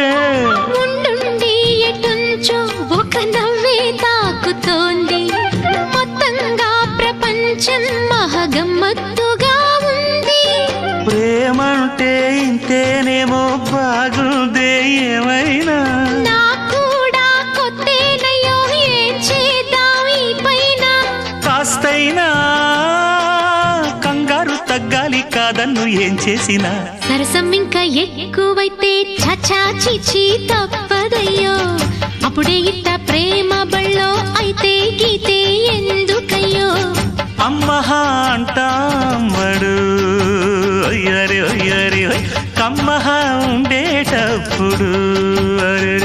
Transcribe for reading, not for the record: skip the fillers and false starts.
ఉంటే ఉండుండి ఎటుంచో ఒక నవ్వే తాకుతోంది. మొత్తంగా ప్రపంచం మహగమ్మత్తుగా ఉంది. ప్రేమంటే ఇంతేనేమో బాగుందే ఏమైనా కూడా కొత్తేనయ్యో ఏం చేద్దాం ఈ పైన. కాస్తైనా కంగారు తగ్గాలి కాదన్ను ఏం చేసినా. సరసం ఇంకా ఎక్కువైతే చచా చిచి తప్పదయ్యో. అప్పుడే ఇట్ట ప్రేమ బళ్ళో అయితే గీతే ఎందుకయ్యో. అమ్మహా అంటామడు అయ్యరే అయ్యరే కమ్మహా ఉండేటప్పుడు అరే